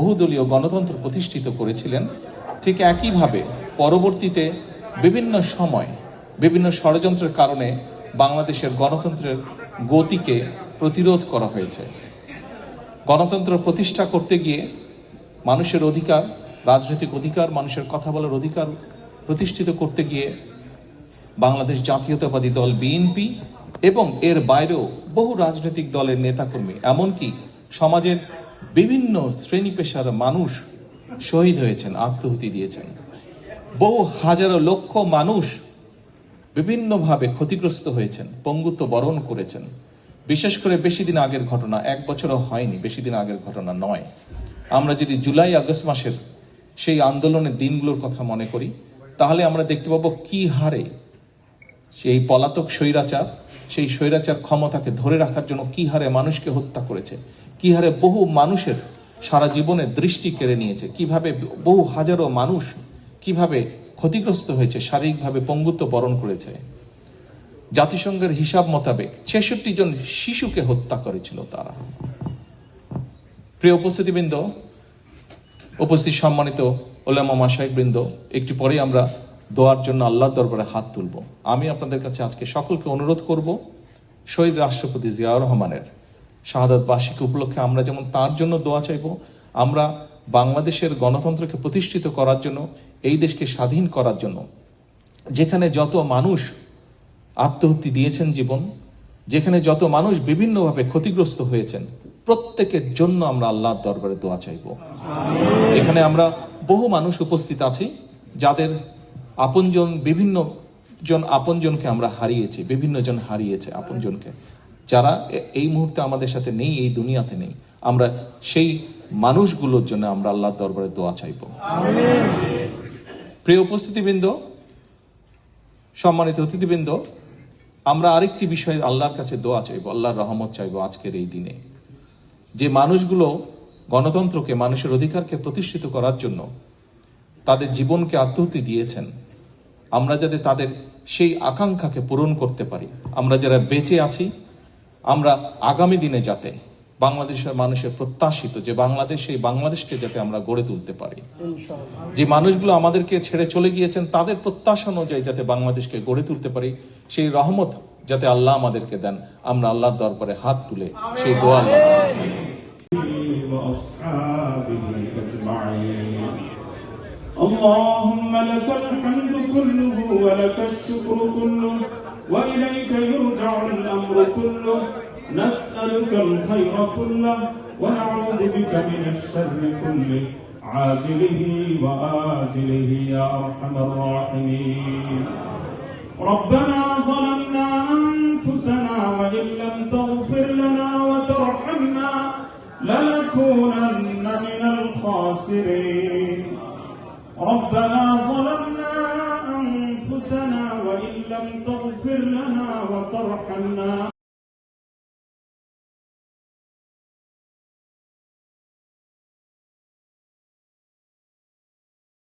বহুদলীয় গণতন্ত্র প্রতিষ্ঠিত করেছিলেন, ঠিক একইভাবে পরবর্তীতে বিভিন্ন সময় বিভিন্ন ষড়যন্ত্রের কারণে বাংলাদেশের গণতন্ত্রের গতিকে প্রতিরোধ করা হয়েছে। গণতন্ত্র প্রতিষ্ঠা করতে গিয়ে মানুষের অধিকার, রাজনৈতিক অধিকার, মানুষের কথা বলার অধিকার প্রতিষ্ঠিত করতে গিয়ে বাংলাদেশ জাতীয়তাবাদী দল বিএনপি এবং এর বাইরেও বহু রাজনৈতিক দলের নেতাকর্মী, এমনকি সমাজের বিভিন্ন শ্রেণী পেশার মানুষ শহীদ হয়েছেন, আত্মাহুতি দিয়েছেন। বহু হাজারো লক্ষ মানুষ বিভিন্নভাবে ক্ষতিগ্রস্ত হয়েছেন, পঙ্গুত্ব বরণ করেছেন। বিশেষ করে বেশি দিন আগের ঘটনা, 1 বছরও হয়নি, বেশি দিন আগের ঘটনা নয়। আমরা যদি জুলাই আগস্ট মাসের সেই আন্দোলনের দিনগুলোর কথা মনে করি, তাহলে আমরা দেখতে পাবো কি হারে সেই পলাতক স্বৈরাচার, সেই স্বৈরাচার ক্ষমতাকে ধরে রাখার জন্য কি হারে মানুষকে হত্যা করেছে, কি হারে বহু মানুষের সারা জীবনের দৃষ্টি কেড়ে নিয়েছে, কিভাবে বহু হাজারো মানুষ কিভাবে ক্ষতিগ্রস্ত হয়েছে, শারীরিকভাবে পঙ্গুত্ব বরণ করেছে। জাতিসংঘের হিসাব মোতাবেক 66 জন শিশুকে হত্যা করেছিল তারা। প্রিয় উপস্থিতিবৃন্দ, উপস্থিত সম্মানিত ওলামা মাশায়েখবৃন্দ, একটু পরে আমরা দোয়ার জন্য আল্লাহর দরবারে হাত তুলব। আমি আপনাদের কাছে আজকে সকলকে অনুরোধ করব, শহীদ রাষ্ট্রপতি জিয়াউর রহমানের শাহাদাত বার্ষিকী উপলক্ষে আমরা যেমন তার জন্য দোয়া চাইব, আমরা বাংলাদেশের গণতন্ত্রকে প্রতিষ্ঠিত করার জন্য, এই দেশকে স্বাধীন করার জন্য যেখানে যত মানুষ আত্মহত্যা দিয়েছেন জীবন, যেখানে যত মানুষ বিভিন্নভাবে ক্ষতিগ্রস্ত হয়েছেন, প্রত্যেকের জন্য আমরা আল্লাহর দরবারে দোয়া চাইব। এখানে আমরা বহু মানুষ উপস্থিত আছি যাদের আপনজন, বিভিন্ন জন আপনজনকে আমরা হারিয়েছি, বিভিন্ন জন হারিয়েছে আপনজনকে, যারা এই মুহূর্তে আমাদের সাথে নেই, এই দুনিয়াতে নেই। আমরা সেই মানুষগুলোর জন্য আমরা আল্লাহর দরবারে দোয়া চাইব। প্রিয় উপস্থিতিবৃন্দ, সম্মানিত অতিথিবৃন্দ, আমরা আরেকটি বিষয়ে আল্লাহর কাছে দোয়া চাইব, আল্লাহর রহমত চাইব আজকের এই দিনে। যে মানুষগুলো গণতন্ত্রকে, মানুষের অধিকারকে প্রতিষ্ঠিত করার জন্য তাদের জীবনকে আত্মাহুতি দিয়েছেন, আমরা যাতে তাদের সেই আকাঙ্ক্ষাকে পূরণ করতে পারি। আমরা যারা বেঁচে আছি, আমরা আগামী দিনে যাতে বাংলাদেশের মানুষের প্রত্যাশিত যে বাংলাদেশ, সেই বাংলাদেশকে যাতে আমরা গড়ে তুলতে পারি। যে মানুষগুলো আমাদেরকে ছেড়ে চলে গিয়েছেন, তাদের প্রত্যাশা অনুযায়ী যাতে বাংলাদেশকে গড়ে তুলতে পারি, সেই রহমত যাতে আল্লাহ আমাদেরকে দেন। আমরা আল্লাহর দরবারে হাত তুলে সেই দোয়া আল্লাহ اللهم لك الحمد كله ولك الشكر كله وإليك يرجع الأمر كله نسألك الخير كله ونعوذ بك من الشر كله عاجله وآجله يا أرحم الراحمين ربنا ظلمنا أنفسنا وإن لم تغفر لنا وترحمنا لنكونن من الخاسرين ربنا ظلمنا أنفسنا وإن لم تغفر لنا وترحمنا